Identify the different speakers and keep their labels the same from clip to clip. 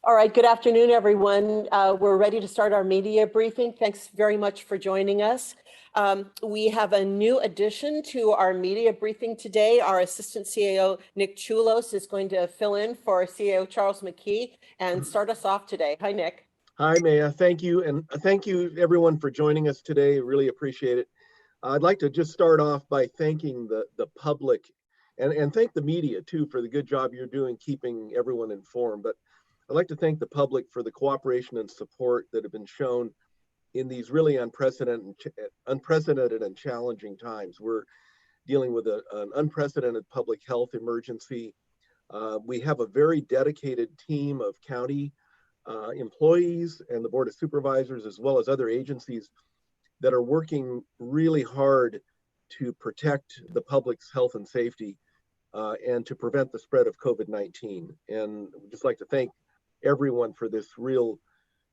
Speaker 1: All right, good afternoon, everyone. We're ready to start our media briefing. Thanks very much for joining us. We have a new addition to our media briefing today. Our Assistant CAO, Nick Chulos, is going to fill in for CAO Charles McKee and start us off today. Hi, Nick.
Speaker 2: Hi, Maya. Thank you. And thank you, everyone, for joining us today. Really appreciate it. I'd like to just start off by thanking the public and thank the media, too, for the good job you're doing keeping everyone informed. But I'd like to thank the public for the cooperation and support that have been shown in these really unprecedented and challenging times. We're dealing with an unprecedented public health emergency. We have a very dedicated team of county employees and the Board of Supervisors, as well as other agencies that are working really hard to protect the public's health and safety and to prevent the spread of COVID-19. And we'd just like to thank everyone for this real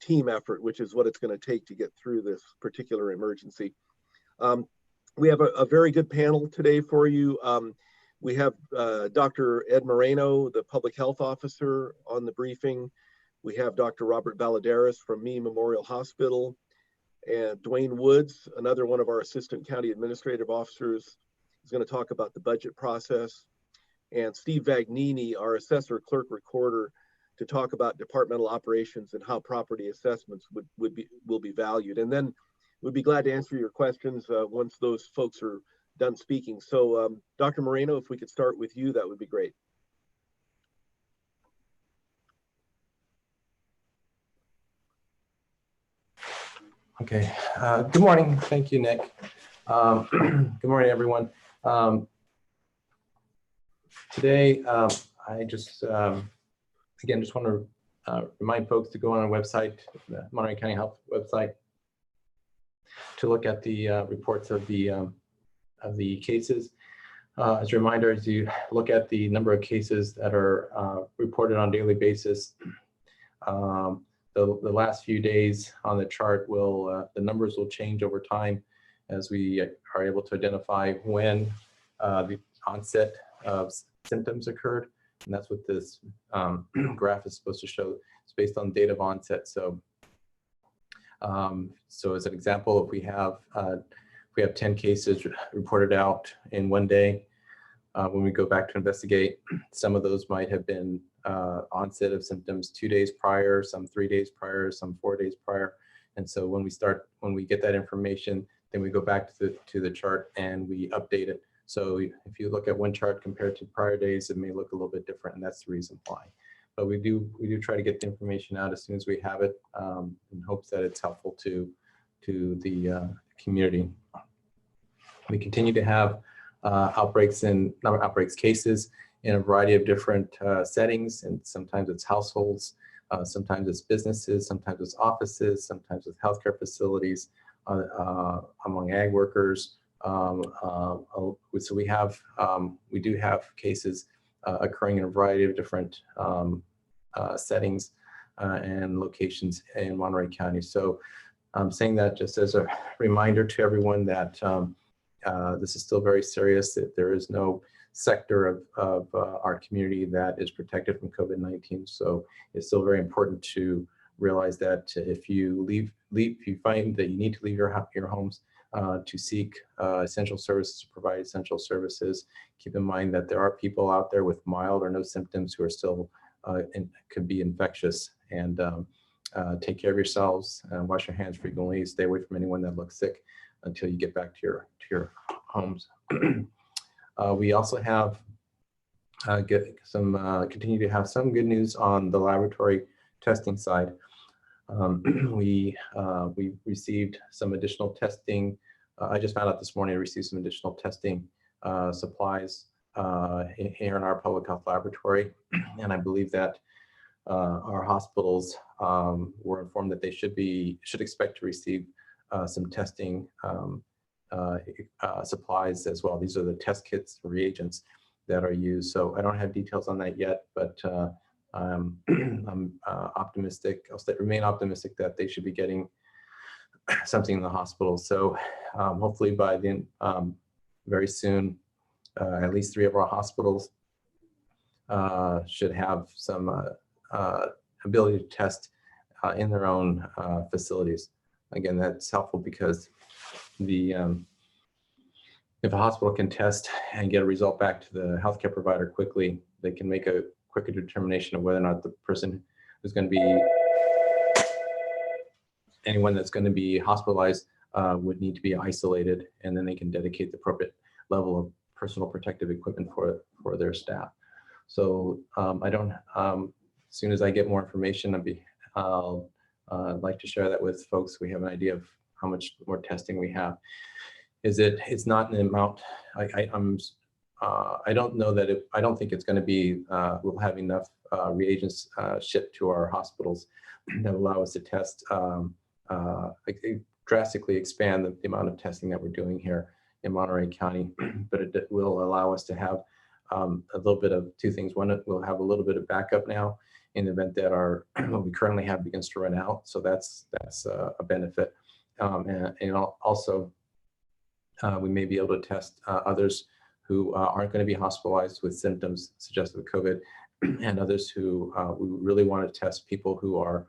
Speaker 2: team effort, which is what it's going to take to get through this particular emergency. We have a very good panel today for you. We have Dr. Ed Moreno, the Public Health Officer, on the briefing. We have Dr. Robert Valadares from Mee Memorial Hospital, and Dwayne Woods, another one of our Assistant County Administrative Officers, is going to talk about the budget process, and Steve Vagnini, our Assessor Clerk Recorder, to talk about departmental operations and how property assessments will be valued. And then we'd be glad to answer your questions once those folks are done speaking. So Dr. Moreno, if we could start with you, that would be great.
Speaker 3: Okay, good morning. Thank you, Nick. Good morning, everyone. Today, I just, again, just want to remind folks to go on our website, the Monterey County Health website, to look at the reports of the cases. As a reminder, as you look at the number of cases that are reported on a daily basis, the last few days on the chart will, the numbers will change over time as we are able to identify when the onset of symptoms occurred. And that's what this graph is supposed to show. It's based on date of onset. So, so as an example, if we have 10 cases reported out in one day, when we go back to investigate, some of those might have been onset of symptoms 2 days prior, some 3 days prior, some 4 days prior. And so when we get that information, then we go back to the chart and we update it. So if you look at one chart compared to prior days, it may look a little bit different, and that's the reason why. But we do try to get the information out as soon as we have it, in hopes that it's helpful to the community. We continue to have cases in a variety of different settings, and sometimes it's households, sometimes it's businesses, sometimes it's offices, sometimes it's healthcare facilities, among ag workers. So we do have cases occurring in a variety of different settings and locations in Monterey County. So I'm saying that just as a reminder to everyone that this is still very serious, that there is no sector of our community that is protected from COVID-19. So it's still very important to realize that if you find that you need to leave your homes to seek essential services, to provide essential services, keep in mind that there are people out there with mild or no symptoms who are still could be infectious. And take care of yourselves, wash your hands frequently, stay away from anyone that looks sick until you get back to your homes. We also have continue to have some good news on the laboratory testing side. We received some additional testing. I just found out this morning I received some additional testing supplies here in our public health laboratory, and I believe that our hospitals were informed that they should expect to receive some testing supplies as well. These are the test kits, reagents that are used. So I don't have details on that yet, but I'm optimistic. Remain optimistic that they should be getting something in the hospital. So hopefully by then, very soon, at least 3 of our hospitals should have some ability to test in their own facilities. Again, that's helpful because if a hospital can test and get a result back to the healthcare provider quickly, they can make a quicker determination of whether or not the person who's going to be, anyone that's going to be hospitalized would need to be isolated, and then they can dedicate the appropriate level of personal protective equipment for their staff. So as soon as I get more information, I'd like to share that with folks. We have an idea of how much more testing we have. It's not an amount, I don't know that I don't think it's going to be, we'll have enough reagents shipped to our hospitals that allow us to test, drastically expand the amount of testing that we're doing here in Monterey County, but it will allow us to have a little bit of 2 things. One, we'll have a little bit of backup now in the event that what we currently have begins to run out. So that's a benefit. And also, we may be able to test others who aren't going to be hospitalized with symptoms suggestive of COVID, and others who we really want to test people who are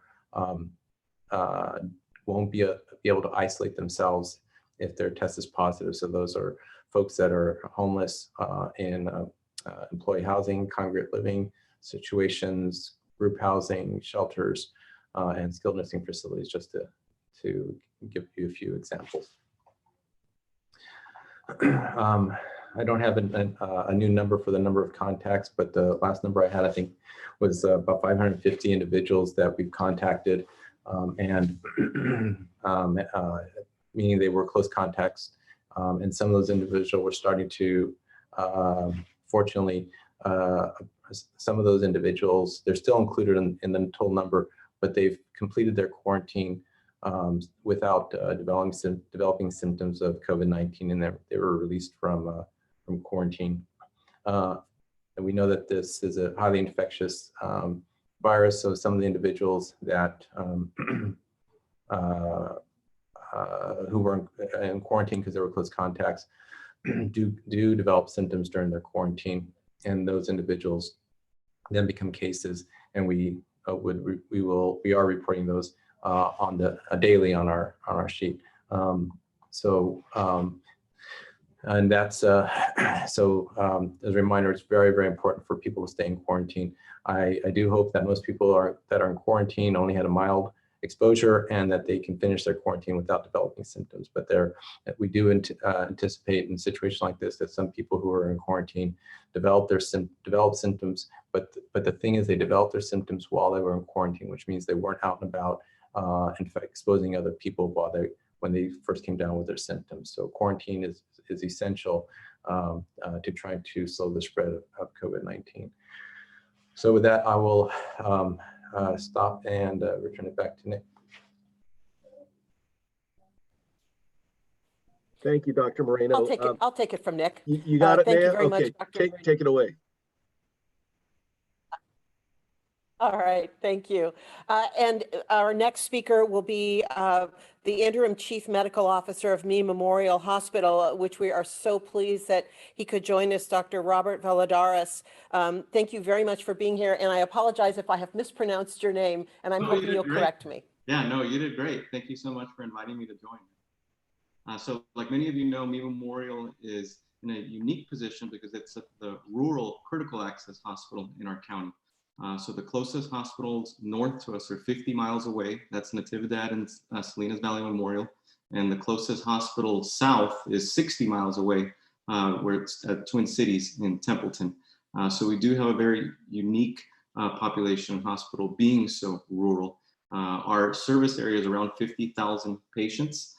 Speaker 3: won't be able to isolate themselves if their test is positive. So those are folks that are homeless in employee housing, congregate living situations, group housing, shelters, and skilled nursing facilities, just to give you a few examples. I don't have a new number for the number of contacts, but the last number I had, I think, was about 550 individuals that we've contacted, meaning they were close contacts. And some of those individuals were starting to, fortunately, some of those individuals, they're still included in the total number, but they've completed their quarantine without developing symptoms of COVID-19, and they were released from quarantine. And we know that this is a highly infectious virus, so some of the individuals that who were in quarantine because they were close contacts do develop symptoms during their quarantine, and those individuals then become cases, and we are reporting those daily on our sheet. And that's as a reminder, it's very, very important for people to stay in quarantine. I do hope that most people that are in quarantine only had a mild exposure and that they can finish their quarantine without developing symptoms. But we do anticipate in situations like this that some people who are in quarantine develop symptoms. But the thing is, they developed their symptoms while they were in quarantine, which means they weren't out and about, in fact, exposing other people when they first came down with their symptoms. So quarantine is essential to try to slow the spread of COVID-19. So with that, I will stop and return it back to Nick.
Speaker 2: Thank you, Dr. Moreno.
Speaker 1: I'll take it from Nick.
Speaker 2: You got it,
Speaker 1: thank
Speaker 2: Naya?
Speaker 1: you very
Speaker 2: Okay,
Speaker 1: much, Dr.
Speaker 2: take it away.
Speaker 1: All right, thank you. And our next speaker will be the Interim Chief Medical Officer of Me Memorial Hospital, which we are so pleased that he could join us, Dr. Robert Valladares. Thank you very much for being here, and I apologize if I have mispronounced your name, and I'm hoping you'll correct me.
Speaker 4: Yeah, no, you did great. Thank you so much for inviting me to join. So like many of you know, Me Memorial is in a unique position because it's the rural critical access hospital in our county. So the closest hospitals north to us are 50 miles away. That's Natividad and Salinas Valley Memorial. And the closest hospital south is 60 miles away, where it's at Twin Cities in Templeton. So we do have a very unique population hospital being so rural. Our service area is around 50,000 patients,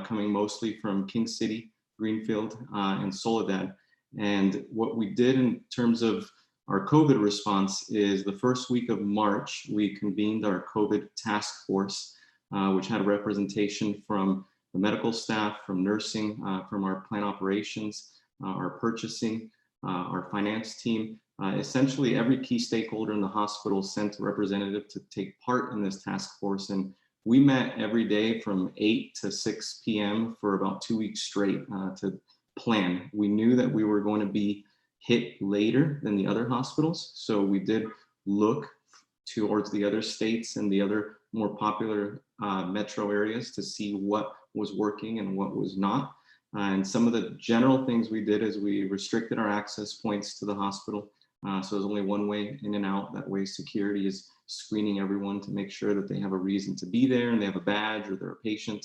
Speaker 4: coming mostly from King City, Greenfield, and Soledad. And what we did in terms of our COVID response is the first week of March, we convened our COVID task force, which had representation from the medical staff, from nursing, from our plant operations, our purchasing, our finance team. Essentially, every key stakeholder in the hospital sent a representative to take part in this task force. And we met every day from 8 to 6 p.m. for about 2 weeks straight to plan. We knew that we were going to be hit later than the other hospitals. So we did look towards the other states and the other more popular metro areas to see what was working and what was not. And some of the general things we did is we restricted our access points to the hospital. So there's only one way in and out. That way security is screening everyone to make sure that they have a reason to be there and they have a badge or they're a patient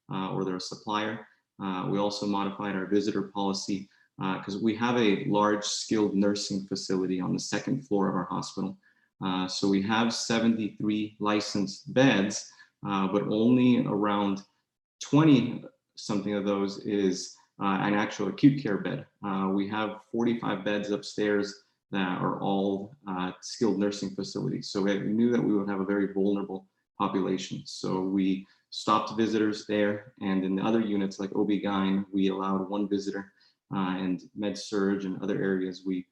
Speaker 4: or they're a supplier. We also modified our visitor policy because we have a large skilled nursing facility on the second floor of our hospital. So we have 73 licensed beds, but only around 20 something of those is an actual acute care bed. We have 45 beds upstairs that are all skilled nursing facilities. So we knew that we would have a very vulnerable population. So we stopped visitors there, and in the other units like OB-GYN, we allowed one visitor, and med-surg and other areas, we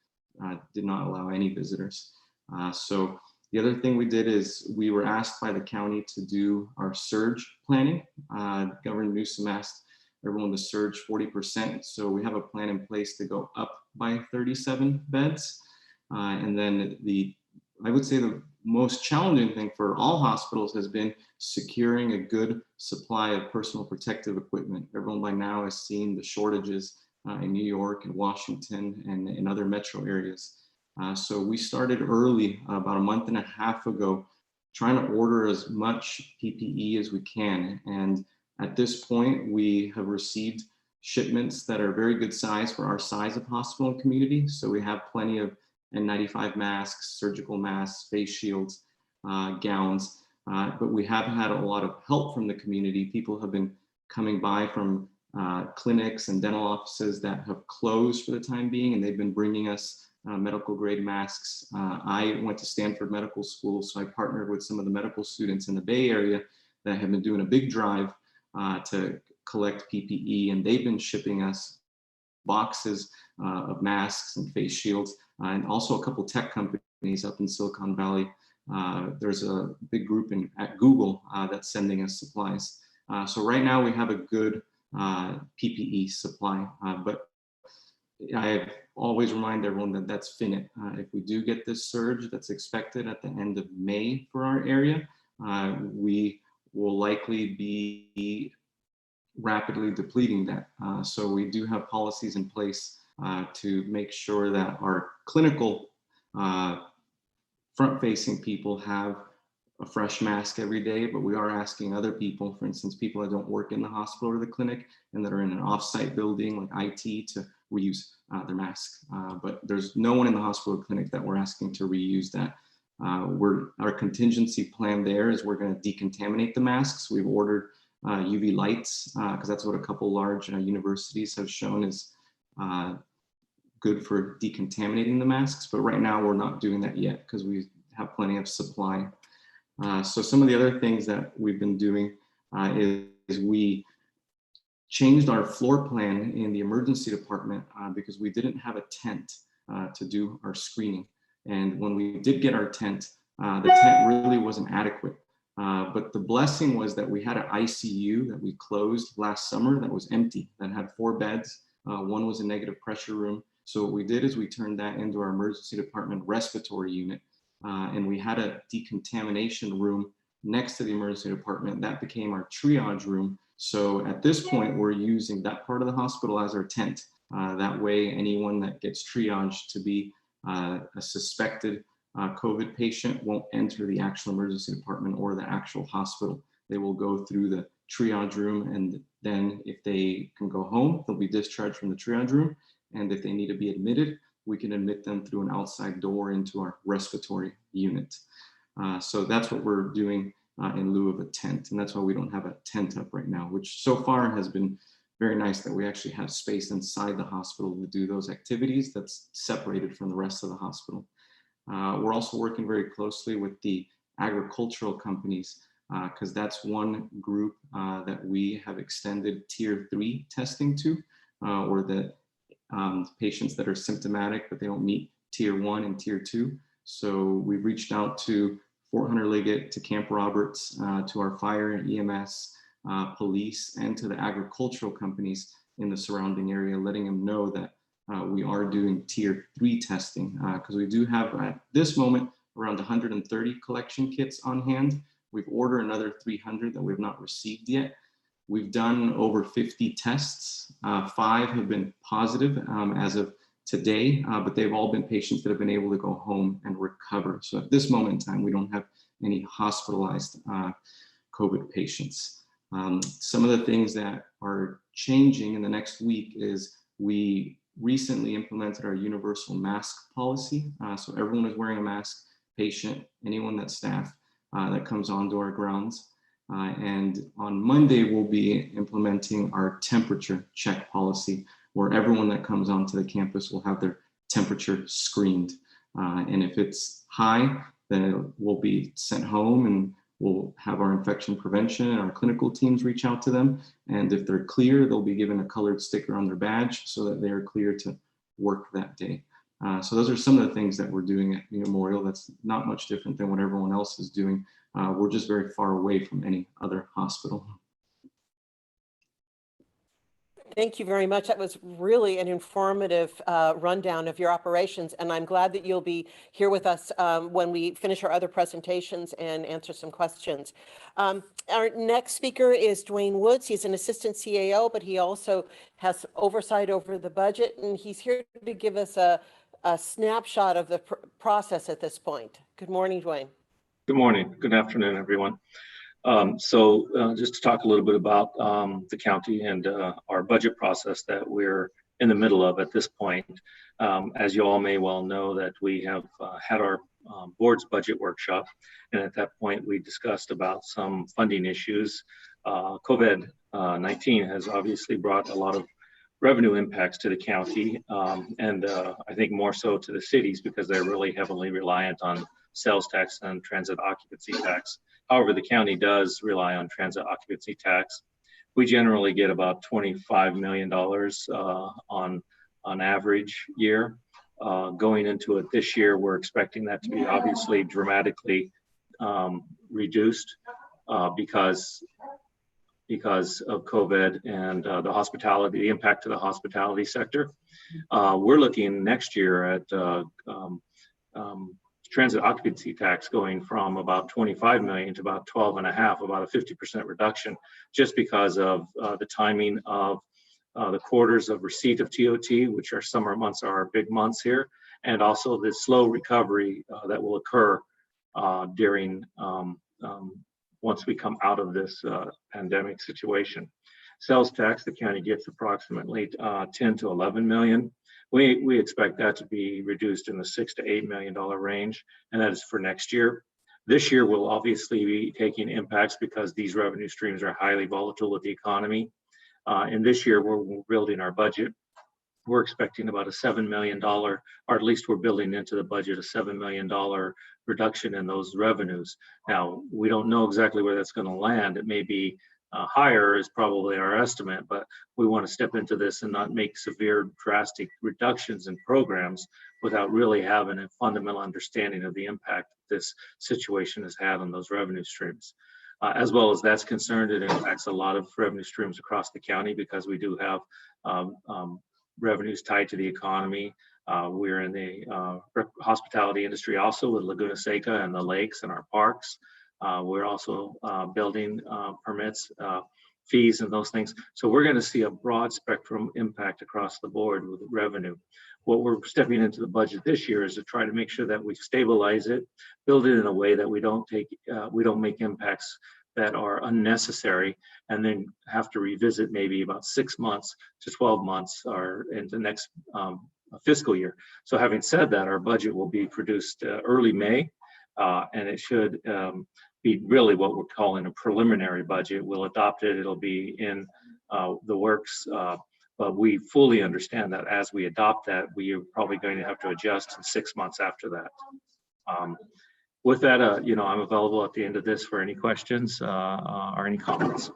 Speaker 4: did not allow any visitors. So the other thing we did is we were asked by the county to do our surge planning. Governor Newsom asked everyone to surge 40%. So we have a plan in place to go up by 37 beds. And then I would say the most challenging thing for all hospitals has been securing a good supply of personal protective equipment. Everyone by now has seen the shortages in New York and Washington and in other metro areas. So we started early, about a month and a half ago, trying to order as much PPE as we can. And at this point, we have received shipments that are very good size for our size of hospital and community. So we have plenty of N95 masks, surgical masks, face shields, gowns, but we have had a lot of help from the community. People have been coming by from clinics and dental offices that have closed for the time being, and they've been bringing us medical grade masks. I went to Stanford Medical School, so I partnered with some of the medical students in the Bay Area that have been doing a big drive to collect PPE, and they've been shipping us boxes of masks and face shields, and also a couple tech companies up in Silicon Valley. There's a big group at Google that's sending us supplies. So right now we have a good PPE supply, but I always remind everyone that that's finite. If we do get this surge that's expected at the end of May for our area, we will likely be rapidly depleting that. So we do have policies in place to make sure that our clinical front-facing people have a fresh mask every day, but we are asking other people, for instance, people that don't work in the hospital or the clinic and that are in an off-site building like IT, to reuse their mask. But there's no one in the hospital or clinic that we're asking to reuse that. Our contingency plan there is we're going to decontaminate the masks. We've ordered UV lights because that's what a couple large universities have shown is good for decontaminating the masks. But right now we're not doing that yet because we have plenty of supply. So some of the other things that we've been doing is we changed our floor plan in the emergency department because we didn't have a tent to do our screening. And when we did get our tent, the tent really wasn't adequate. But the blessing was that we had an ICU that we closed last summer that was empty, that had 4 beds. One was a negative pressure room. So what we did is we turned that into our emergency department respiratory unit. And we had a decontamination room next to the emergency department. That became our triage room. So at this point, we're using that part of the hospital as our tent. That way, anyone that gets triaged to be a suspected COVID patient won't enter the actual emergency department or the actual hospital. They will go through the triage room, and then if they can go home, they'll be discharged from the triage room. And if they need to be admitted, we can admit them through an outside door into our respiratory unit. So that's what we're doing in lieu of a tent. And that's why we don't have a tent up right now, which so far has been very nice that we actually have space inside the hospital to do those activities that's separated from the rest of the hospital. We're also working very closely with the agricultural companies because that's one group that we have extended tier 3 testing to, or the patients that are symptomatic but they don't meet tier 1 and tier 2. So we've reached out to Fort Hunter Liggett, to Camp Roberts, to our fire and EMS, police, and to the agricultural companies in the surrounding area, letting them know that we are doing tier 3 testing, because we do have at this moment around 130 collection kits on hand. We've ordered another 300 that we've not received yet. We've done over 50 tests. 5 have been positive as of today, but they've all been patients that have been able to go home and recover. So at this moment in time, we don't have any hospitalized COVID patients. Some of the things that are changing in the next week is we recently implemented our universal mask policy. So everyone is wearing a mask, patient, anyone that's staff that comes onto our grounds. And on Monday, we'll be implementing our temperature check policy, where everyone that comes onto the campus will have their temperature screened. And if it's high, then it will be sent home, and we'll have our infection prevention and our clinical teams reach out to them. And if they're clear, they'll be given a colored sticker on their badge so that they are clear to work that day. So those are some of the things that we're doing at Memorial. That's not much different than what everyone else is doing. We're just very far away from any other hospital.
Speaker 1: Thank you very much. That was really an informative rundown of your operations, and I'm glad that you'll be here with us when we finish our other presentations and answer some questions. Our next speaker is Dwayne Woods. He's an assistant CAO, but he also has oversight over the budget, and he's here to give us a snapshot of the process at this point. Good morning, Dwayne.
Speaker 5: Good morning. Good afternoon, everyone. Just to talk a little bit about the county and our budget process that we're in the middle of at this point. As you all may well know, that we have had our board's budget workshop, and at that point we discussed about some funding issues. COVID-19 has obviously brought a lot of revenue impacts to the county, and I think more so to the cities, because they're really heavily reliant on sales tax and transit occupancy tax. However, the county does rely on transit occupancy tax. We generally get about $25 million on average year. Going into it this year, we're expecting that to be obviously dramatically reduced because of COVID and the hospitality, the impact to the hospitality sector. We're looking next year at transit occupancy tax going from about 25 million to about 12.5, about a 50% reduction, just because of the timing of the quarters of receipt of TOT, which are summer months, are our big months here, and also the slow recovery that will occur during once we come out of this pandemic situation. Sales tax, the county gets approximately 10 to 11 million. We expect that to be reduced in the $6 to $8 million range, and that is for next year. This year we'll obviously be taking impacts because these revenue streams are highly volatile with the economy. And this year we're building our budget. We're expecting about a $7 million, or at least we're building into the budget a $7 million reduction in those revenues. Now, we don't know exactly where that's going to land. It may be higher is probably our estimate, but we want to step into this and not make severe, drastic reductions in programs without really having a fundamental understanding of the impact this situation has had on those revenue streams. As well as that's concerned, it impacts a lot of revenue streams across the county because we do have revenues tied to the economy. We're in the hospitality industry also with Laguna Seca and the lakes and our parks. We're also building permits, fees, and those things. So we're going to see a broad spectrum impact across the board with revenue. What we're stepping into the budget this year is to try to make sure that we stabilize it, build it in a way that we don't make impacts that are unnecessary, and then have to revisit maybe about 6 months to 12 months or into the next fiscal year. So having said that, our budget will be produced early May, and it should be really what we're calling a preliminary budget. We'll adopt it. It'll be in the works. But we fully understand that as we adopt that, we are probably going to have to adjust in 6 months after that. With that, I'm available at the end of this for any questions or any comments.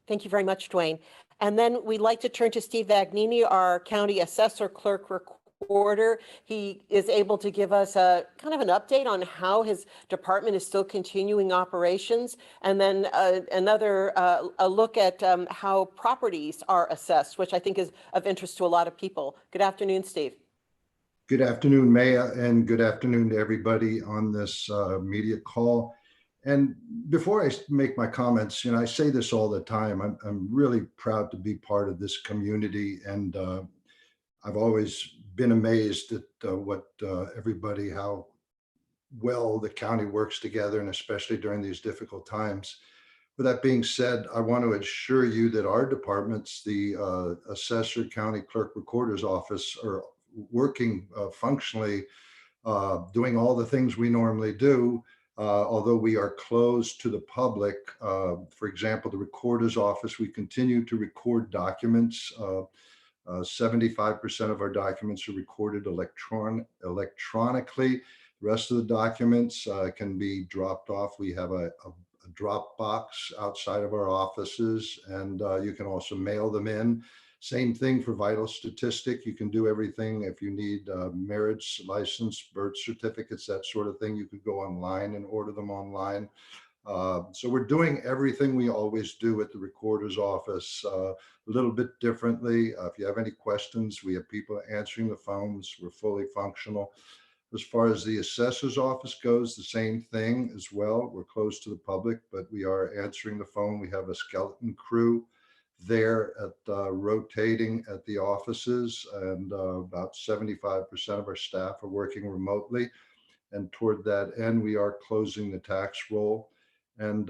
Speaker 1: Thank you very much, Dwayne. And then we'd like to turn to Steve Vagnini, our county assessor clerk recorder. He is able to give us a kind of an update on how his department is still continuing operations, and then a look at how properties are assessed, which I think is of interest to a lot of people. Good afternoon, Steve.
Speaker 6: Good afternoon, Maya, and good afternoon to everybody on this media call. And before I make my comments, I say this all the time, I'm really proud to be part of this community. And I've always been amazed at how well the county works together, and especially during these difficult times. With that being said, I want to assure you that our departments, the assessor, county clerk, recorder's office, are working functionally, doing all the things we normally do. Although we are closed to the public, for example, the recorder's office, we continue to record documents. 75% of our documents are recorded electronically. The rest of the documents can be dropped off. We have a drop box outside of our offices, and you can also mail them in. Same thing for vital statistic. You can do everything. If you need marriage license, birth certificates, that sort of thing, you could go online and order them online. So we're doing everything we always do at the recorder's office, a little bit differently. If you have any questions, we have people answering the phones. We're fully functional. As far as the assessor's office goes, the same thing as well. We're closed to the public, but we are answering the phone. We have a skeleton crew there at rotating at the offices, and about 75% of our staff are working remotely. And toward that end, we are closing the tax roll. And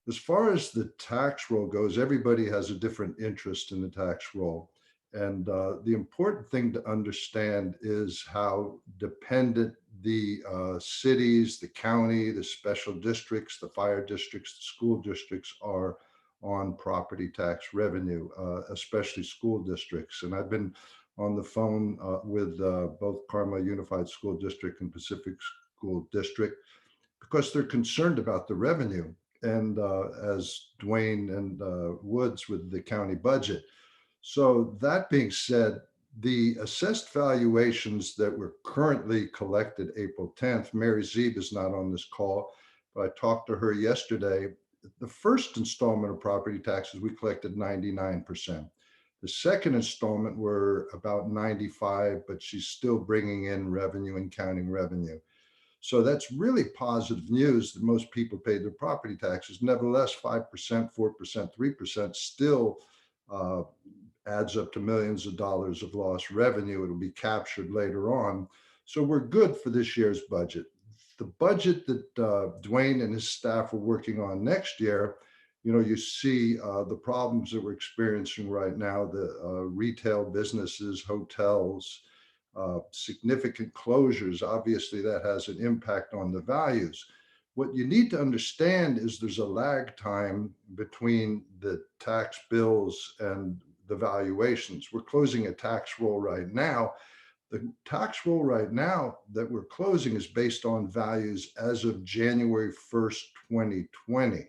Speaker 6: as far as the tax roll goes, everybody has a different interest in the tax roll. And the important thing to understand is how dependent the cities, the county, the special districts, the fire districts, the school districts are on property tax revenue, especially school districts. And I've been on the phone with both Carmel Unified School District and Pacific School District because they're concerned about the revenue. And as Dwayne and Woods with the county budget. So that being said, the assessed valuations that were currently collected April 10th, Mary Zeeb is not on this call, but I talked to her yesterday. The first installment of property taxes, we collected 99%. The second installment were about 95, but she's still bringing in revenue and counting revenue. So that's really positive news that most people paid their property taxes. Nevertheless, 5%, 4%, 3% still adds up to millions of dollars of lost revenue. It'll be captured later on. So we're good for this year's budget. The budget that Dwayne and his staff are working on next year, you see the problems that we're experiencing right now, the retail businesses, hotels, significant closures. Obviously, that has an impact on the values. What you need to understand is there's a lag time between the tax bills and the valuations. We're closing a tax roll right now. The tax roll right now that we're closing is based on values as of January 1st, 2020.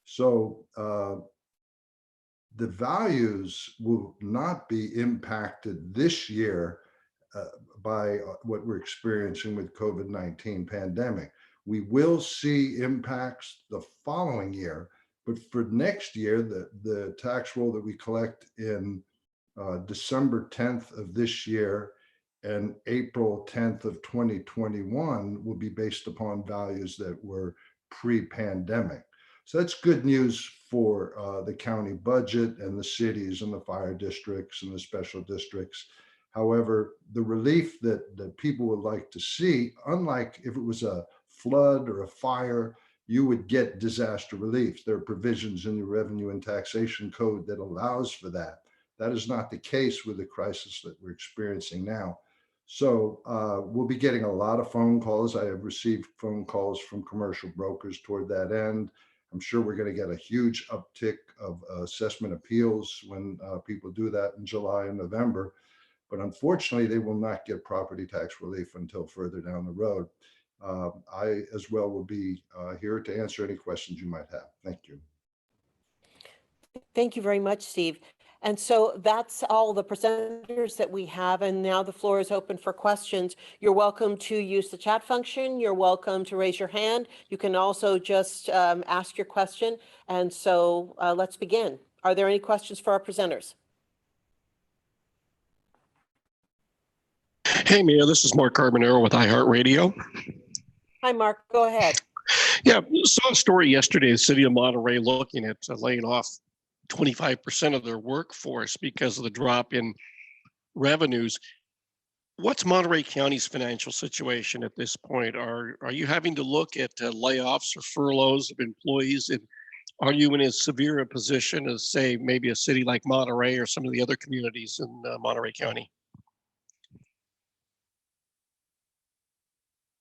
Speaker 6: So the values will not be impacted this year by what we're experiencing with COVID-19 pandemic. We will see impacts the following year, but for next year, the tax roll that we collect in December 10th of this year and April 10th of 2021 will be based upon values that were pre-pandemic. So that's good news for the county budget and the cities and the fire districts and the special districts. However, the relief that people would like to see, unlike if it was a flood or a fire, you would get disaster relief. There are provisions in the Revenue and Taxation Code that allows for that. That is not the case with the crisis that we're experiencing now. So we'll be getting a lot of phone calls. I have received phone calls from commercial brokers toward that end. I'm sure we're going to get a huge uptick of assessment appeals when people do that in July and November. But unfortunately, they will not get property tax relief until further down the road. I, as well, will be here to answer any questions you might have. Thank you.
Speaker 1: Thank you very much, Steve. And so that's all the presenters that we have. And now the floor is open for questions. You're welcome to use the chat function. You're welcome to raise your hand. You can also just ask your question. And so let's begin. Are there any questions for our presenters?
Speaker 7: Hey, Mia, this is Mark Carbonero with iHeartRadio.
Speaker 1: Hi, Mark. Go ahead.
Speaker 7: Yeah, saw a story yesterday, the city of Monterey looking at laying off 25% of their workforce because of the drop in revenues. What's Monterey County's financial situation at this point? Are you having to look at layoffs or furloughs of employees? And are you in as severe a position as, say, maybe a city like Monterey or some of the other communities in Monterey County?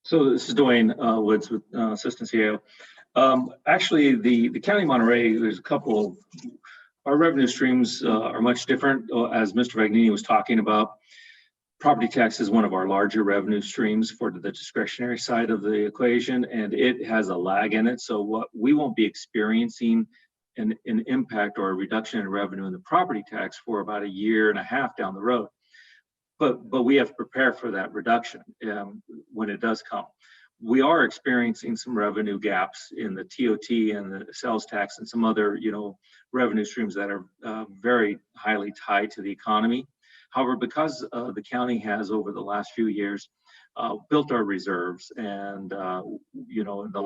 Speaker 5: So this is Dwayne Woods with Assistant CEO. Actually, the County of Monterey, there's a couple. Our revenue streams are much different. As Mr. Vagnini was talking about, property tax is one of our larger revenue streams for the discretionary side of the equation, and it has a lag in it. So what we won't be experiencing an impact or a reduction in revenue in the property tax for about a year and a half down the road. But we have to prepare for that reduction when it does come. We are experiencing some revenue gaps in the TOT and the sales tax and some other, revenue streams that are very highly tied to the economy. However, because the county has over the last few years built our reserves, and in the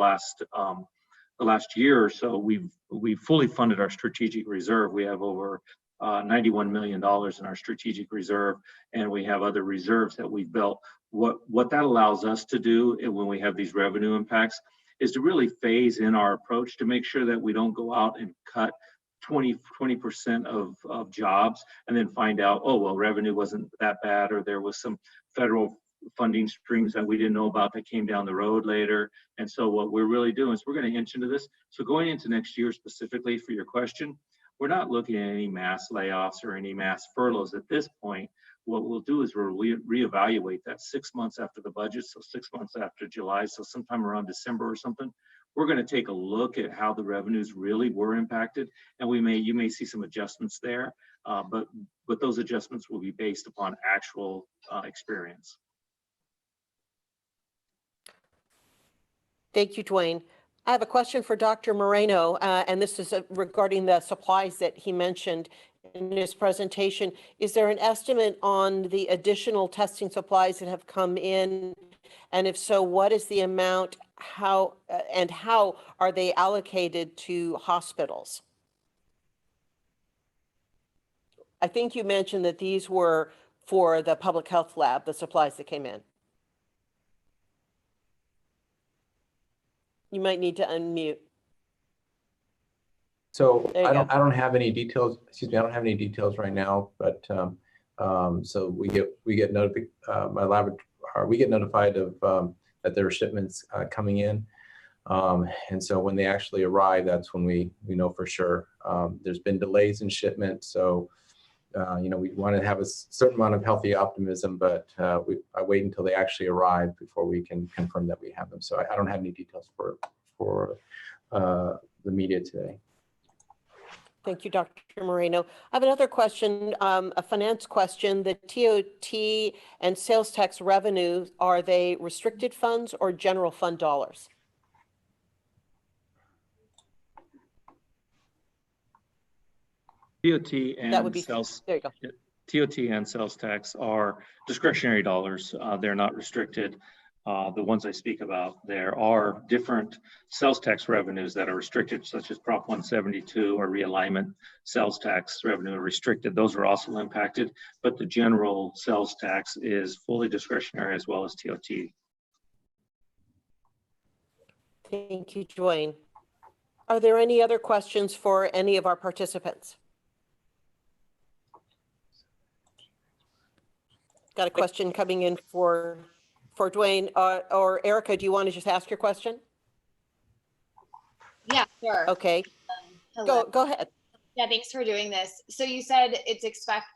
Speaker 5: last year or so, we've fully funded our strategic reserve. We have over $91 million in our strategic reserve, and we have other reserves that we've built. What that allows us to do when we have these revenue impacts is to really phase in our approach to make sure that we don't go out and cut 20% of jobs and then find out, oh, well, revenue wasn't that bad, or there was some federal funding streams that we didn't know about that came down the road later. And so what we're really doing is we're going to inch into this. So going into next year, specifically for your question, we're not looking at any mass layoffs or any mass furloughs at this point. What we'll do is we'll reevaluate that 6 months after the budget, so 6 months after July, so sometime around December or something. We're going to take a look at how the revenues really were impacted, and you may see some adjustments there, but those adjustments will be based upon actual experience.
Speaker 1: Thank you, Dwayne. I have a question for Dr. Moreno, and this is regarding the supplies that he mentioned in his presentation. Is there an estimate on the additional testing supplies that have come in? And if so, what is the amount, how are they allocated to hospitals? I think you mentioned that these were for the public health lab, the supplies that came in. You might need to unmute.
Speaker 3: So
Speaker 1: There you
Speaker 3: I don't have any details. Excuse me, I don't have any details right now. But so we get notified. My laboratory, we get notified of that there are shipments coming in, and so when they actually arrive, that's when we know for sure. There's been delays in shipment, so we want to have a certain amount of healthy optimism, but I wait until they actually arrive before we can confirm that we have them. So I don't have any details for the media today.
Speaker 1: Thank you, Dr. Moreno. I have another question, a finance question. The TOT and sales tax revenues, are they restricted funds or general fund dollars?
Speaker 5: TOT
Speaker 1: That would be,
Speaker 5: sales.
Speaker 1: there you go.
Speaker 5: TOT and sales tax are discretionary dollars. They're not restricted. The ones I speak about, there are different sales tax revenues that are restricted, such as Prop 172 or realignment sales tax revenue are restricted. Those are also impacted, but the general sales tax is fully discretionary as well as TOT.
Speaker 1: Thank you, Dwayne. Are there any other questions for any of our participants? Got a question coming in for Dwayne, or Erica, do you want to just ask your question?
Speaker 8: Yeah, sure.
Speaker 1: Okay,
Speaker 8: Hello.
Speaker 1: go ahead.
Speaker 8: Yeah, thanks for doing this. So you said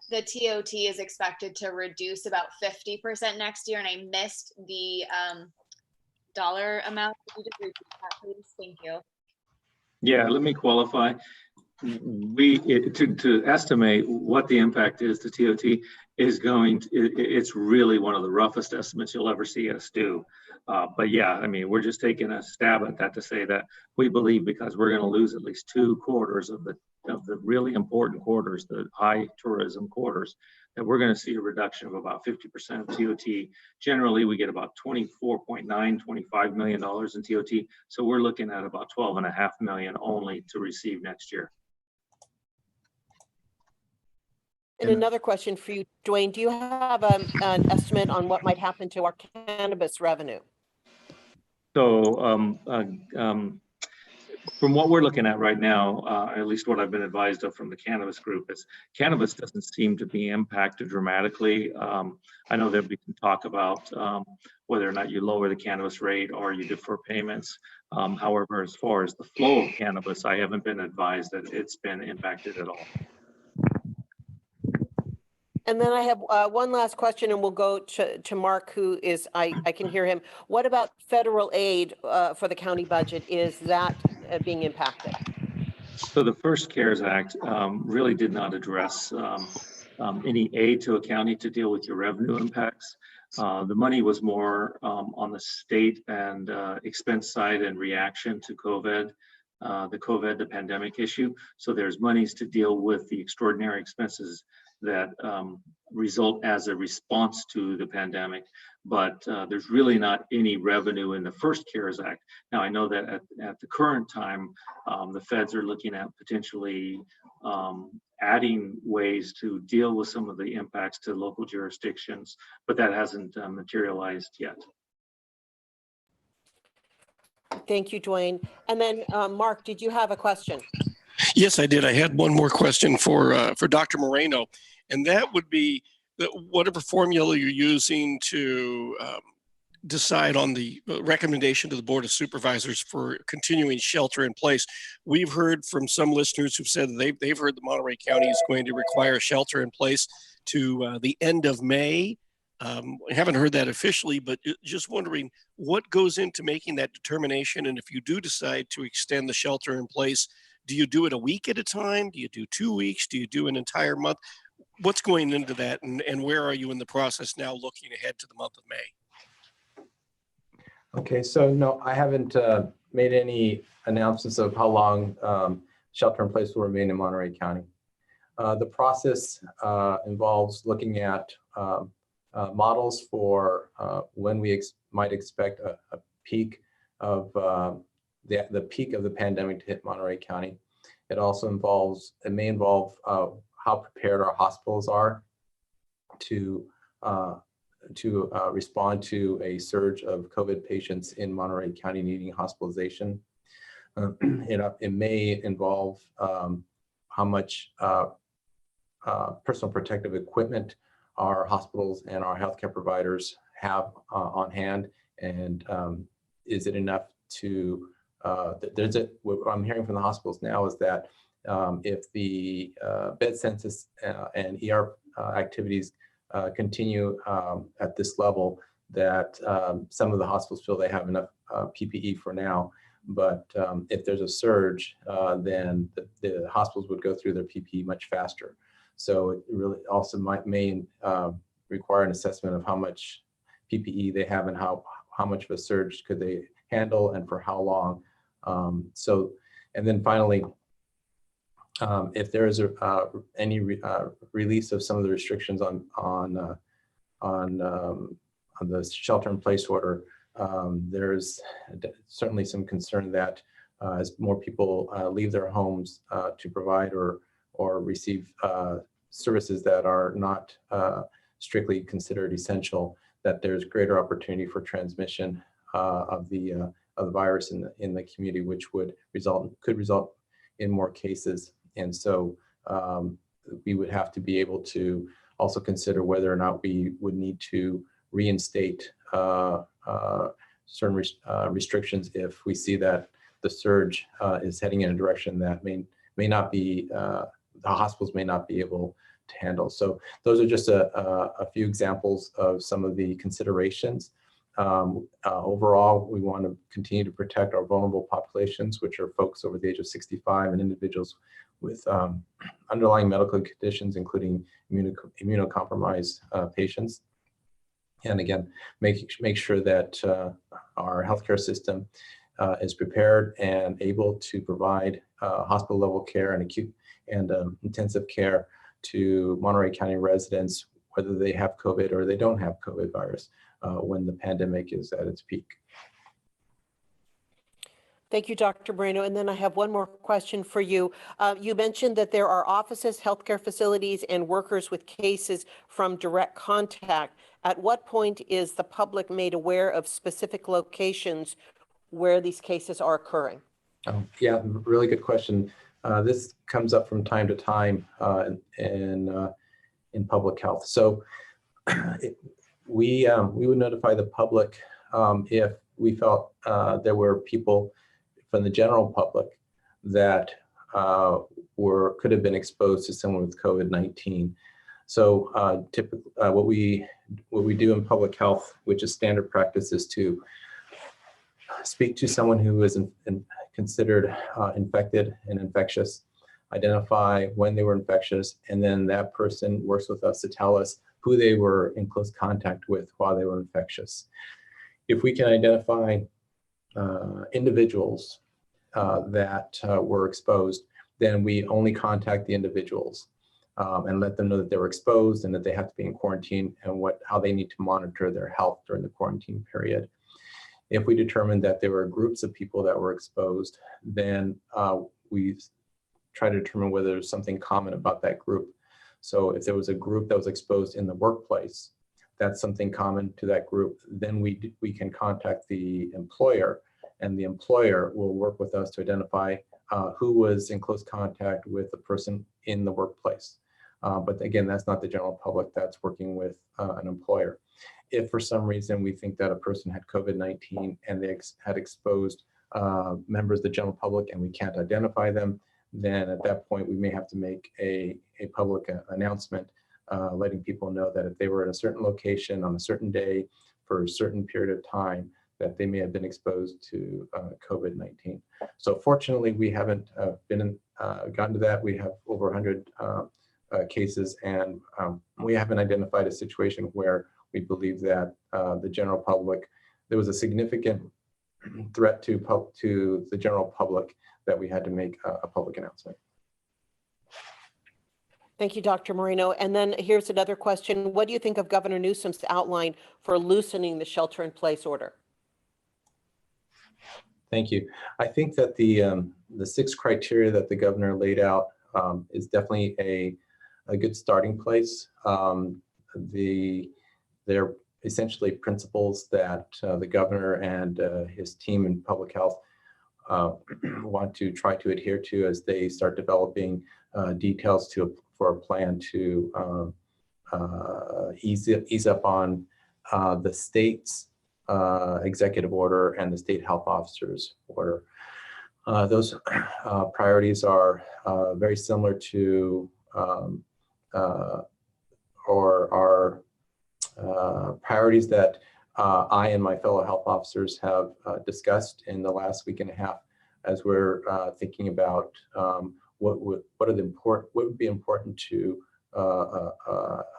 Speaker 8: the TOT is expected to reduce about 50% next year, and I missed the dollar amount. Could you just repeat that, please? Thank you.
Speaker 5: Yeah, let me qualify. To estimate what the impact is to TOT is it's really one of the roughest estimates you'll ever see us do. But yeah, I mean, we're just taking a stab at that to say that we believe, because we're going to lose at least 2 quarters of the really important quarters, the high tourism quarters, that we're going to see a reduction of about 50% of TOT. Generally, we get about $25 million in TOT. So we're looking at about $12.5 million only to receive next year.
Speaker 1: And another question for you, Dwayne, do you have an estimate on what might happen to our cannabis revenue?
Speaker 5: So from what we're looking at right now, at least what I've been advised of from the cannabis group, is cannabis doesn't seem to be impacted dramatically. I know there'll be some talk about whether or not you lower the cannabis rate or you defer payments. However, as far as the flow of cannabis, I haven't been advised that it's been impacted at all.
Speaker 1: And then I have one last question, and we'll go to Mark, who is, I can hear him. What about federal aid for the county budget? Is that being impacted?
Speaker 5: So the first CARES Act really did not address any aid to a county to deal with your revenue impacts. The money was more on the state and expense side in reaction to COVID, the pandemic issue. So there's monies to deal with the extraordinary expenses that result as a response to the pandemic, but there's really not any revenue in the first CARES Act. Now, I know that at the current time, the feds are looking at potentially adding ways to deal with some of the impacts to local jurisdictions, but that hasn't materialized yet.
Speaker 1: Thank you, Dwayne. And then Mark, did you have a question?
Speaker 7: Yes, I did. I had one more question for Dr. Moreno, and that would be that whatever formula you're using to decide on the recommendation to the Board of Supervisors for continuing shelter in place. We've heard from some listeners who've said that they've heard the Monterey County is going to require shelter in place to the end of May. I haven't heard that officially, but just wondering what goes into making that determination, and if you do decide to extend the shelter in place, do you do it a week at a time? Do you do 2 weeks? Do you do an entire month? What's going into that, and where are you in the process now looking ahead to the month of May?
Speaker 3: Okay, so no, I haven't made any announcements of how long shelter in place will remain in Monterey County. The process involves looking at models for when we might expect a peak of the peak of the pandemic to hit Monterey County. It also may involve how prepared our hospitals are to respond to a surge of COVID patients in Monterey County needing hospitalization. It may involve how much personal protective equipment our hospitals and our healthcare providers have on hand, and is it enough to, what I'm hearing from the hospitals now is that if the bed census and ER activities continue at this level, that some of the hospitals feel they have enough PPE for now. But if there's a surge, then the hospitals would go through their PPE much faster. So it really also may require an assessment of how much PPE they have and how much of a surge could they handle and for how long. And then finally, if there is any release of some of the restrictions on the shelter-in-place order, there's certainly some concern that as more people leave their homes to provide or receive services that are not strictly considered essential, that there's greater opportunity for transmission of the virus in the community, which could result in more cases. And so we would have to be able to also consider whether or not we would need to reinstate certain restrictions if we see that the surge is heading in a direction that may not be, the hospitals may not be able to handle. So those are just a few examples of some of the considerations. Overall, we want to continue to protect our vulnerable populations, which are folks over the age of 65 and individuals with underlying medical conditions, including immunocompromised patients. And again, make sure that our healthcare system is prepared and able to provide hospital level care and acute and intensive care to Monterey County residents, whether they have COVID or they don't have COVID virus, when the pandemic is at its peak.
Speaker 1: Thank you, Dr. Moreno. And then I have one more question for you. You mentioned that there are offices, healthcare facilities, and workers with cases from direct contact. At what point is the public made aware of specific locations where these cases are occurring?
Speaker 3: Yeah, really good question. This comes up from time to time in public health. So we would notify the public if we felt there were people from the general public that could have been exposed to someone with COVID-19. So typically, what we do in public health, which is standard practice, is to speak to someone who is considered infected and infectious, identify when they were infectious, and then that person works with us to tell us who they were in close contact with while they were infectious. If we can identify individuals that were exposed, then we only contact the individuals and let them know that they were exposed and that they have to be in quarantine and how they need to monitor their health during the quarantine period. If we determined that there were groups of people that were exposed, then we try to determine whether there's something common about that group. So if there was a group that was exposed in the workplace, that's something common to that group, then we can contact the employer, and the employer will work with us to identify who was in close contact with the person in the workplace. But again, that's not the general public, that's working with an employer. If for some reason we think that a person had COVID-19 and they had exposed members of the general public and we can't identify them, then at that point we may have to make a public announcement letting people know that if they were in a certain location on a certain day for a certain period of time, that they may have been exposed to COVID-19. So fortunately, we haven't gotten to that. We have over 100 cases, and we haven't identified a situation where we believe that the general public, there was a significant threat to the general public that we had to make a public announcement.
Speaker 1: Thank you, Dr. Moreno. And then here's another question. What do you think of Governor Newsom's outline for loosening the shelter-in-place order?
Speaker 3: Thank you. I think that the 6 criteria that the governor laid out is definitely a good starting place. They're essentially principles that the governor and his team in public health want to try to adhere to as they start developing details for a plan to ease up on the state's executive order and the state health officer's order. Those priorities are very similar to or are priorities that I and my fellow health officers have discussed in the last week and a half as we're thinking about what would be important to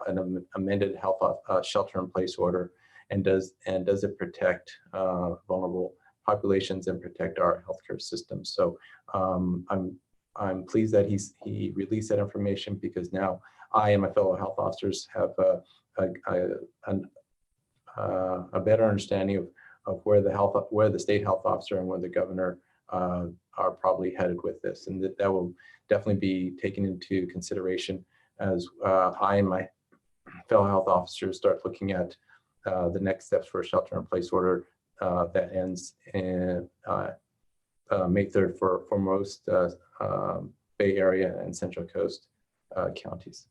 Speaker 3: an amended health shelter-in-place order, and does it protect vulnerable populations and protect our healthcare system. So I'm pleased that he released that information, because now I and my fellow health officers have a better understanding of where the state health officer and where the governor are probably headed with this, and that will definitely be taken into consideration as I and my fellow health officers start looking at the next steps for a shelter-in-place order that ends in May 3rd for most Bay Area and Central Coast counties.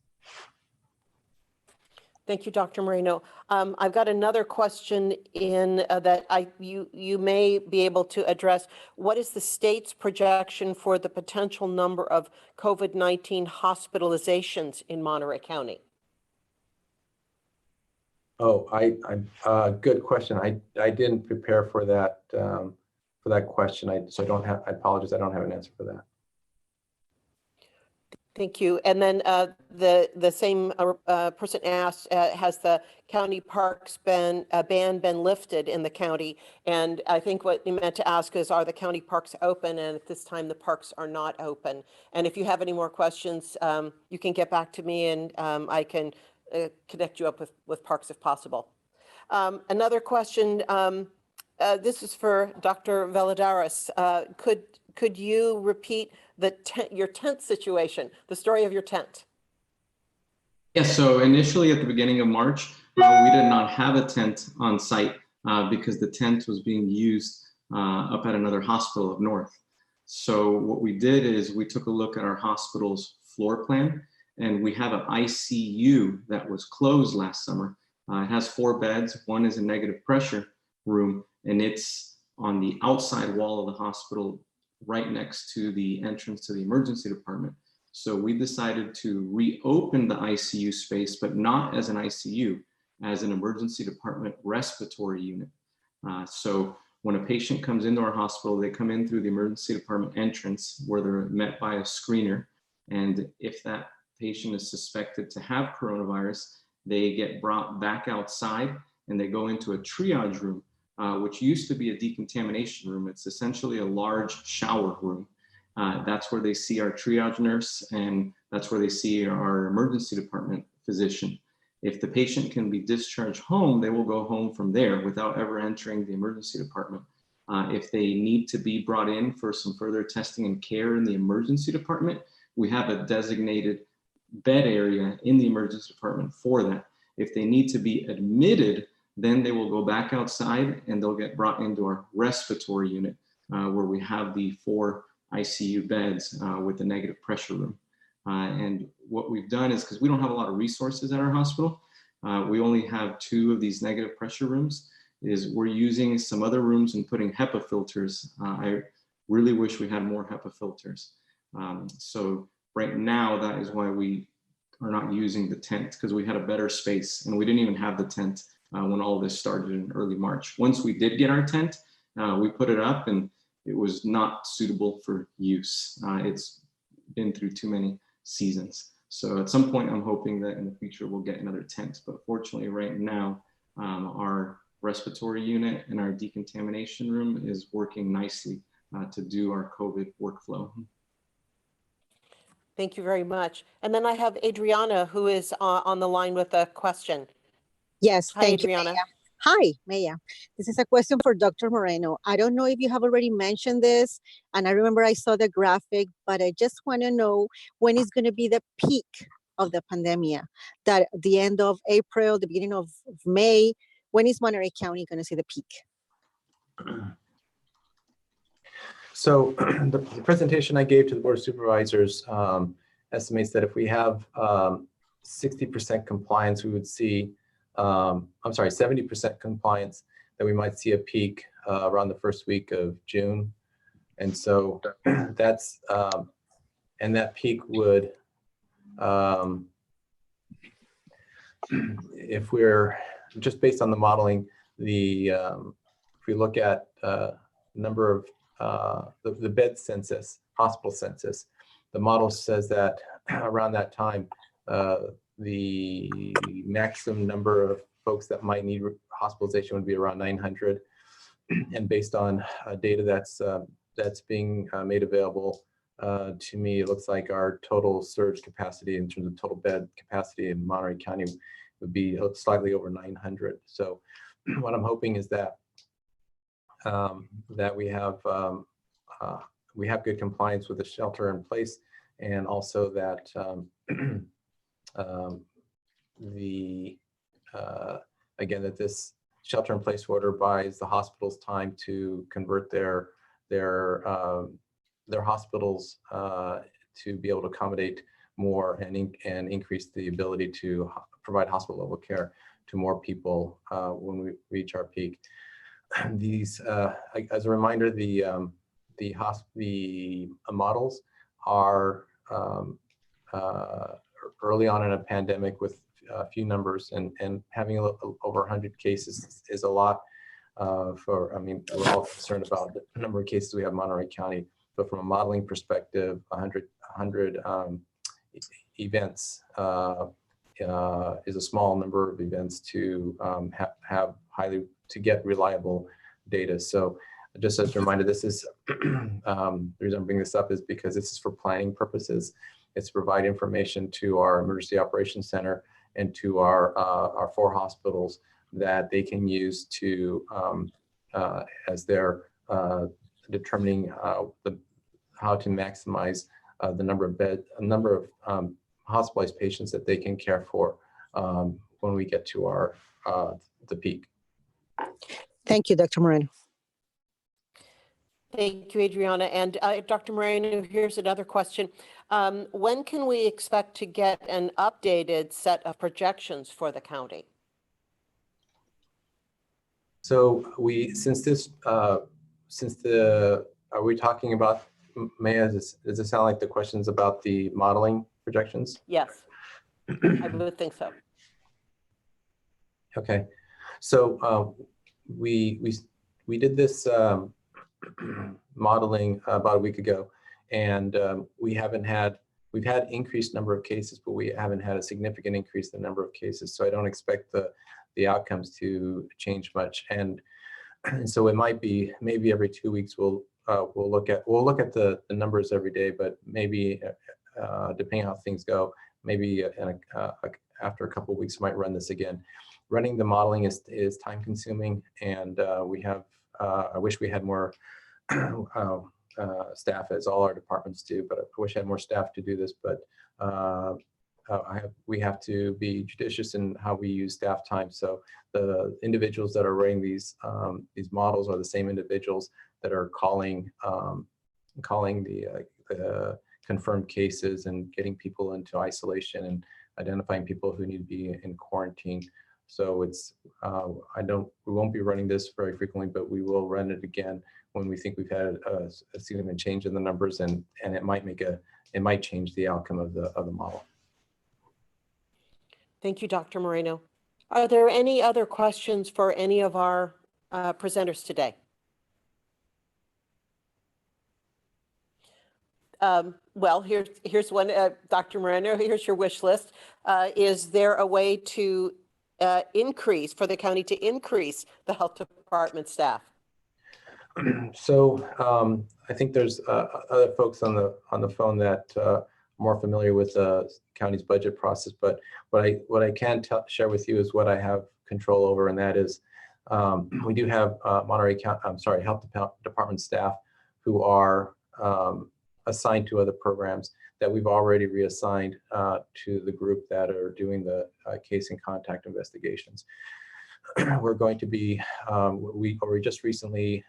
Speaker 1: Thank you, Dr. Moreno. I've got another question in that you may be able to address. What is the state's projection for the potential number of COVID-19 hospitalizations in Monterey County?
Speaker 3: Oh, good question. I didn't prepare for that question. So I don't have. I apologize. I don't have an answer for that.
Speaker 1: Thank you. And then the same person asked, has the county parks ban been lifted in the county? And I think what you meant to ask is, are the county parks open? And at this time, the parks are not open. And if you have any more questions, you can get back to me, and I can connect you up with parks if possible. Another question, this is for Dr. Valladares. Could you repeat your tent situation, the story of your tent?
Speaker 4: Yes, so initially at the beginning of March, we did not have a tent on site because the tent was being used up at another hospital up north. So what we did is we took a look at our hospital's floor plan, and we have an ICU that was closed last summer. It has 4 beds. One is a negative pressure room, and it's on the outside wall of the hospital, right next to the entrance to the emergency department. So we decided to reopen the ICU space, but not as an ICU, as an emergency department respiratory unit. So when a patient comes into our hospital, they come in through the emergency department entrance where they're met by a screener. And if that patient is suspected to have coronavirus, they get brought back outside and they go into a triage room, which used to be a decontamination room. It's essentially a large shower room. That's where they see our triage nurse, and that's where they see our emergency department physician. If the patient can be discharged home, they will go home from there without ever entering the emergency department. If they need to be brought in for some further testing and care in the emergency department, we have a designated bed area in the emergency department for that. If they need to be admitted, then they will go back outside and they'll get brought into our respiratory unit where we have the 4 ICU beds with the negative pressure room. And what we've done is, because we don't have a lot of resources at our hospital, we only have 2 of these negative pressure rooms, is we're using some other rooms and putting HEPA filters. I really wish we had more HEPA filters. So right now, that is why we are not using the tent, because we had a better space, and we didn't even have the tent when all of this started in early March. Once we did get our tent, we put it up, and it was not suitable for use. It's been through too many seasons. So at some point, I'm hoping that in the future we'll get another tent. But fortunately, right now, our respiratory unit and our decontamination room is working nicely to do our COVID workflow.
Speaker 1: Thank you very much. And then I have Adriana, who is on the line with a question.
Speaker 9: Yes,
Speaker 1: Hi,
Speaker 9: thank
Speaker 1: Adriana.
Speaker 9: you. Hi, Maya. This is a question for Dr. Moreno. I don't know if you have already mentioned this, and I remember I saw the graphic, but I just want to know when is going to be the peak of the pandemic, that the end of April, the beginning of May. When is Monterey County going to see the peak?
Speaker 3: So the presentation I gave to the Board of Supervisors estimates that if we have 60% compliance, we would see, 70% compliance, that we might see a peak around the first week of June. And so that's, and that peak would, if we're just based on the modeling, if we look at number of the bed census, hospital census, the model says that around that time, the maximum number of folks that might need hospitalization would be around 900. And based on data that's being made available to me, it looks like our total surge capacity in terms of total bed capacity in Monterey County would be slightly over 900. So what I'm hoping is that that we have good compliance with the shelter in place, and also that again, that this shelter in place order buys the hospitals time to convert their hospitals to be able to accommodate more and increase the ability to provide hospital level care to more people when we reach our peak. These, as a reminder, the models are early on in a pandemic with a few numbers, and having over 100 cases is a lot. I mean, we're all concerned about the number of cases we have in Monterey County, but from a modeling perspective, 100 events is a small number of events to get reliable data. So just as a reminder, this is the reason I'm bringing this up is because this is for planning purposes. It's to provide information to our emergency operations center and to our 4 hospitals that they can use to as they're determining how to maximize the number of hospitalized patients that they can care for when we get to the peak.
Speaker 9: Thank you, Dr. Moreno.
Speaker 1: Thank you, Adriana. And Dr. Moreno, here's another question. When can we expect to get an updated set of projections for the county?
Speaker 3: So are we talking about, Maya, does it sound like the question's about the modeling projections?
Speaker 1: Yes, I would think so.
Speaker 3: Okay, so we did this modeling about a week ago, and we've had increased number of cases, but we haven't had a significant increase in the number of cases. So I don't expect the outcomes to change much, and so it might be maybe every 2 weeks we'll look at the numbers every day, but maybe depending on how things go, maybe after a couple of weeks we might run this again. Running the modeling is time consuming, and we have I wish we had more staff, as all our departments do, but I wish I had more staff to do this, but we have to be judicious in how we use staff time. So the individuals that are running these models are the same individuals that are calling the confirmed cases and getting people into isolation and identifying people who need to be in quarantine. So it's we won't be running this very frequently, but we will run it again when we think we've had a significant change in the numbers, and it might change the outcome of the model.
Speaker 1: Thank you, Dr. Moreno. Are there any other questions for any of our presenters today? Well, here's one, Dr. Moreno, here's your wish list. Is there a way to for the county to increase the health department staff?
Speaker 3: So I think there's other folks on the phone that are more familiar with the county's budget process, but what I can share with you is what I have control over, and that is we do have health department staff who are assigned to other programs that we've already reassigned to the group that are doing the case and contact investigations. We're going to be, we just recently,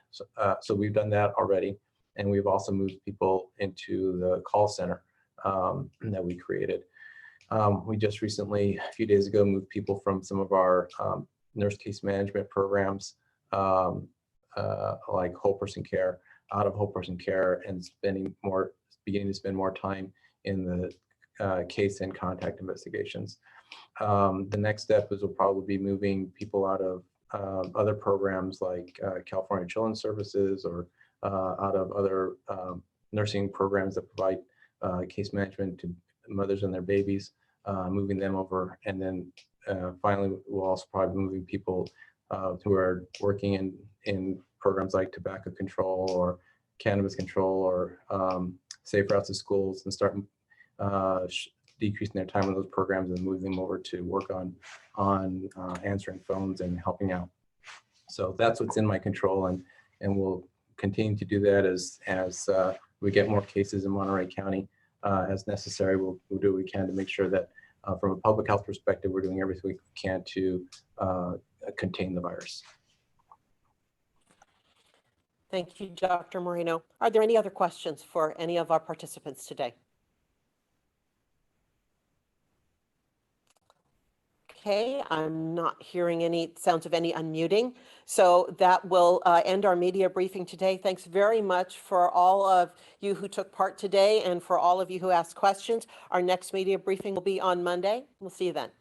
Speaker 3: so we've done that already, and we've also moved people into the call center that we created. We just recently, a few days ago, moved people from some of our nurse case management programs, like whole person care, out of whole person care, and beginning to spend more time in the case and contact investigations. The next step is we'll probably be moving people out of other programs like California Children's Services, or out of other nursing programs that provide case management to mothers and their babies, moving them over. And then finally, we'll also probably be moving people who are working in programs like tobacco control or cannabis control or safe routes to schools, and start decreasing their time in those programs and moving them over to work on answering phones and helping out. So that's what's in my control, and we'll continue to do that as we get more cases in Monterey County. As necessary, we'll do what we can to make sure that from a public health perspective, we're doing everything we can to contain the virus.
Speaker 1: Thank you, Dr. Moreno. Are there any other questions for any of our participants today? Okay, I'm not hearing any sounds of any unmuting. So that will end our media briefing today. Thanks very much for all of you who took part today and for all of you who asked questions. Our next media briefing will be on Monday. We'll see you then.